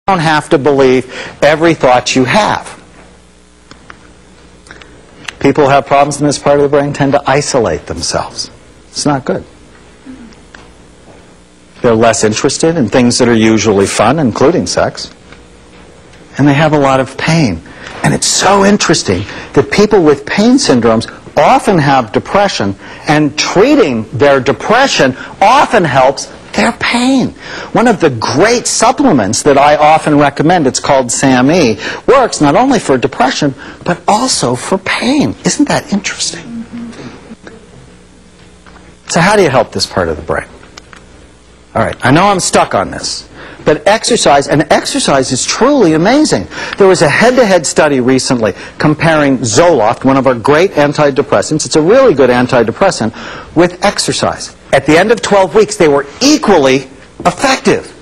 don't have to believe every thought you have. People who have problems in this part of the brain tend to isolate themselves. It's not good. They're less interested in things that are usually fun, including sex. And they have a lot of pain. And it's so interesting that people with pain syndromes often have depression, and treating their depression often helps their pain. One of the great supplements that I often recommend, it's called SAMe, works not only for depression, but also for pain. Isn't that interesting? So how do you help this part of the brain? All right, I know I'm stuck on this, but exercise, and exercise is truly amazing. There was a head-to-head study recently comparing Zoloft, one of our great antidepressants, it's a really good antidepressant, with exercise. At the end of 12 weeks, they were equally effective.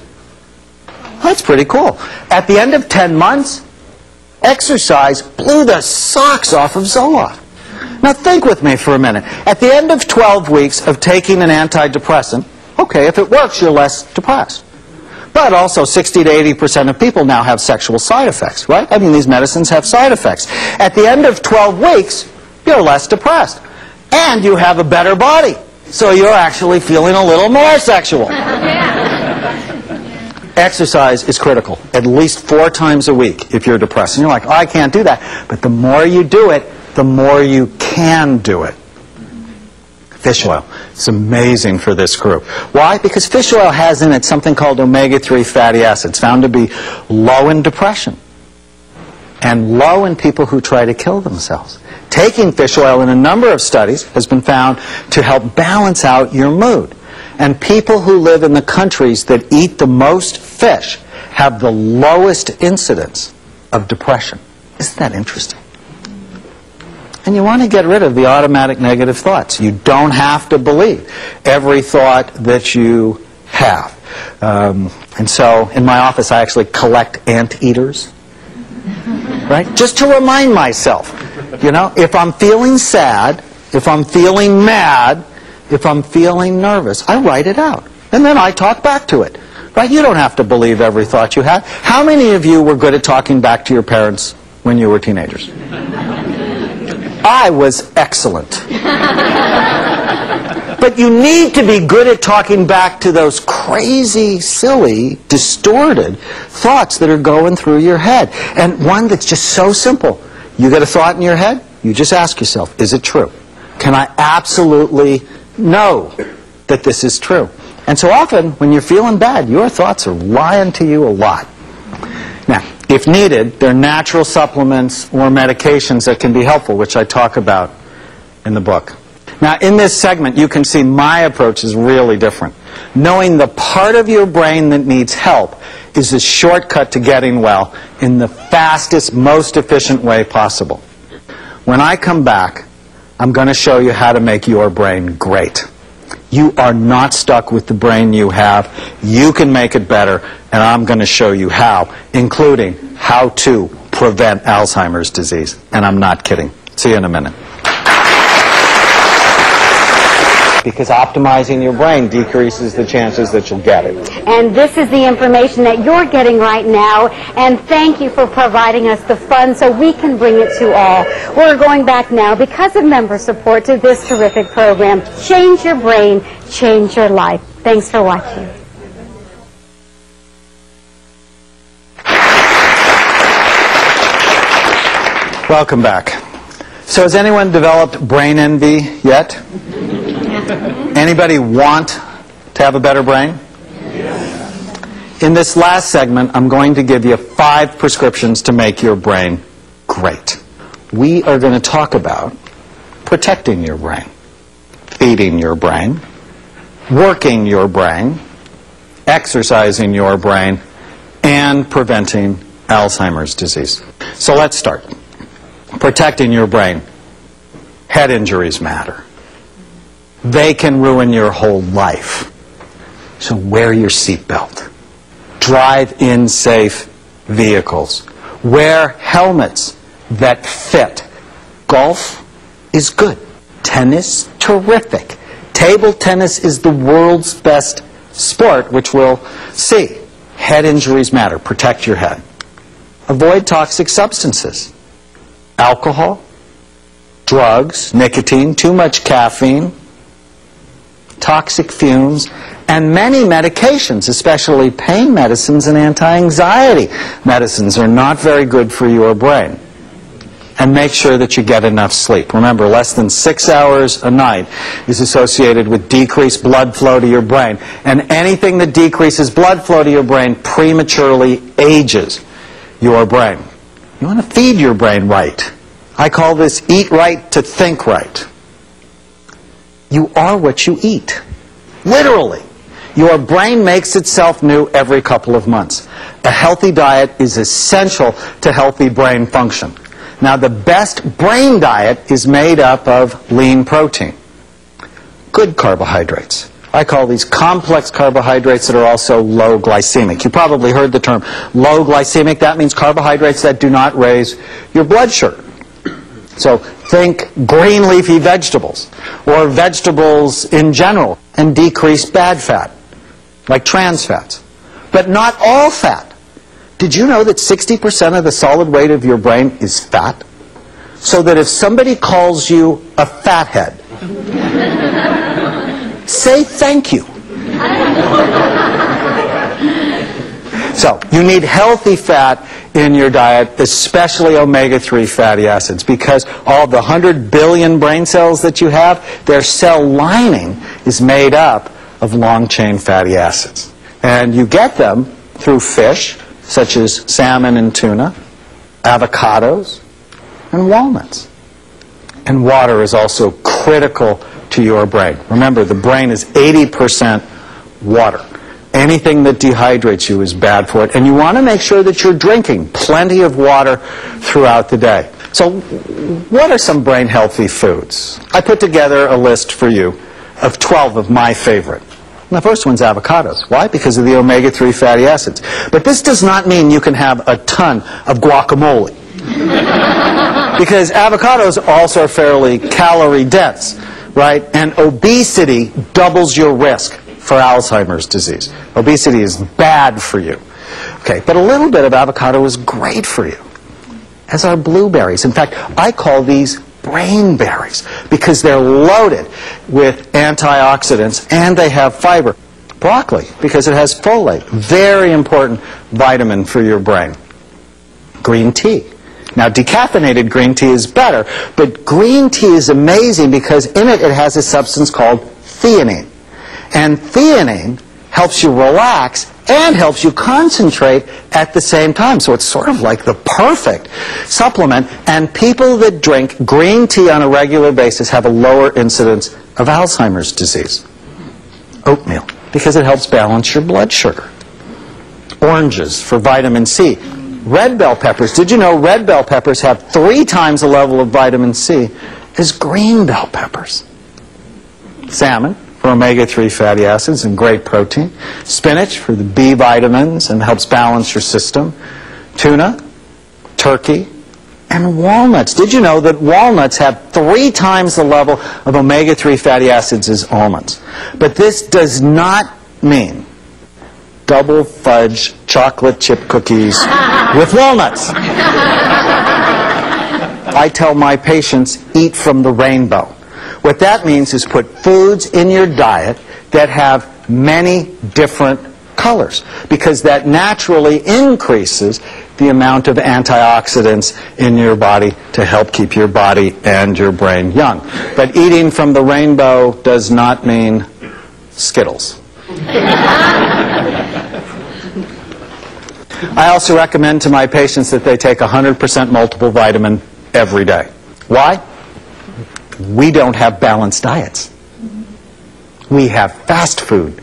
That's pretty cool. At the end of 10 months, exercise blew the socks off of Zoloft. Now think with me for a minute. At the end of 12 weeks of taking an antidepressant, okay, if it works, you're less depressed. But also 60 to 80% of people now have sexual side effects, right? I mean, these medicines have side effects. At the end of 12 weeks, you're less depressed. And you have a better body. So you're actually feeling a little more sexual. Exercise is critical, at least 4 times a week if you're depressed. And you're like, oh, I can't do that. But the more you do it, the more you can do it. Fish oil. It's amazing for this group. Why? Because fish oil has in it something called omega-3 fatty acids, found to be low in depression and low in people who try to kill themselves. Taking fish oil in a number of studies has been found to help balance out your mood. And people who live in the countries that eat the most fish have the lowest incidence of depression. Isn't that interesting? And you want to get rid of the automatic negative thoughts. You don't have to believe every thought that you have. And so in my office I actually collect anteaters, right? Just to remind myself, you know, if I'm feeling sad, if I'm feeling mad, if I'm feeling nervous, I write it out. And then I talk back to it, right? You don't have to believe every thought you have. How many of you were good at talking back to your parents when you were teenagers? I was excellent. But you need to be good at talking back to those crazy, silly, distorted thoughts that are going through your head. And one that's just so simple. You get a thought in your head, you just ask yourself, is it true? Can I absolutely know that this is true? And so often, when you're feeling bad, your thoughts are lying to you a lot. Now, if needed, there are natural supplements or medications that can be helpful, which I talk about in the book. Now, in this segment, you can see my approach is really different. Knowing the part of your brain that needs help is a shortcut to getting well in the fastest, most efficient way possible. When I come back, I'm going to show you how to make your brain great. You are not stuck with the brain you have. You can make it better, and I'm going to show you how, including how to prevent Alzheimer's disease. And I'm not kidding. See you in a minute. Because optimizing your brain decreases the chances that you'll get it. And this is the information that you're getting right now, and thank you for providing us the funds so we can bring it to all. We're going back now, because of member support, to this terrific program, Change Your Brain, Change Your Life. Thanks for watching. Welcome back. So has anyone developed brain envy yet? Anybody want to have a better brain? Yes. In this last segment, I'm going to give you 5 prescriptions to make your brain great. We are going to talk about protecting your brain, feeding your brain, working your brain, exercising your brain, and preventing Alzheimer's disease. So let's start. Protecting your brain. Head injuries matter. They can ruin your whole life. So wear your seatbelt. Drive in safe vehicles. Wear helmets that fit. Golf is good. Tennis, terrific. Table tennis is the world's best sport, which we'll see. Head injuries matter. Protect your head. Avoid toxic substances. Alcohol, drugs, nicotine, too much caffeine, toxic fumes, and many medications, especially pain medicines and anti-anxiety medicines, are not very good for your brain. And make sure that you get enough sleep. Remember, less than 6 hours a night is associated with decreased blood flow to your brain. And anything that decreases blood flow to your brain prematurely ages your brain. You want to feed your brain right. I call this eat right to think right. You are what you eat. Literally. Your brain makes itself new every couple of months. A healthy diet is essential to healthy brain function. Now, the best brain diet is made up of lean protein, good carbohydrates. I call these complex carbohydrates that are also low glycemic. You probably heard the term low glycemic. That means carbohydrates that do not raise your blood sugar. So think green leafy vegetables or vegetables in general, and decrease bad fat, like trans fats. But not all fat. Did you know that 60% of the solid weight of your brain is fat? So that if somebody calls you a fathead, say thank you. So you need healthy fat in your diet, especially omega-3 fatty acids, because all the 100 billion brain cells that you have, their cell lining is made up of long-chain fatty acids. And you get them through fish, such as salmon and tuna, avocados, and walnuts. And water is also critical to your brain. Remember, the brain is 80% water. Anything that dehydrates you is bad for it. And you want to make sure that you're drinking plenty of water throughout the day. So what are some brain-healthy foods? I put together a list for you of 12 of my favorite. And the first one's avocados. Why? Because of the omega-3 fatty acids. But this does not mean you can have a ton of guacamole. Because avocados also are fairly calorie-dense, right? And obesity doubles your risk for Alzheimer's disease. Obesity is bad for you. Okay, but a little bit of avocado is great for you, as are blueberries. In fact, I call these brain berries because they're loaded with antioxidants and they have fiber. Broccoli, because it has folate, very important vitamin for your brain. Green tea. Now, decaffeinated green tea is better, but green tea is amazing because in it has a substance called theanine. And theanine helps you relax and helps you concentrate at the same time. So it's sort of like the perfect supplement. And people that drink green tea on a regular basis have a lower incidence of Alzheimer's disease. Oatmeal, because it helps balance your blood sugar. Oranges for vitamin C. Red bell peppers. Did you know red bell peppers have 3 times the level of vitamin C as green bell peppers? Salmon for omega-3 fatty acids and great protein. Spinach for the B vitamins and helps balance your system. Tuna, turkey, and walnuts. Did you know that walnuts have 3 times the level of omega-3 fatty acids as almonds? But this does not mean double fudge chocolate chip cookies with walnuts. I tell my patients, eat from the rainbow. What that means is put foods in your diet that have many different colors, because that naturally increases the amount of antioxidants in your body to help keep your body and your brain young. But eating from the rainbow does not mean Skittles. I also recommend to my patients that they take 100% multiple vitamin every day. Why? We don't have balanced diets. We have fast food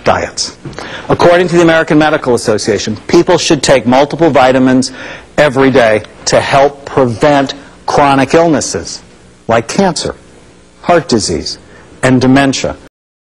diets. According to the American Medical Association, people should take multiple vitamins every day to help prevent chronic illnesses like cancer, heart disease, and dementia.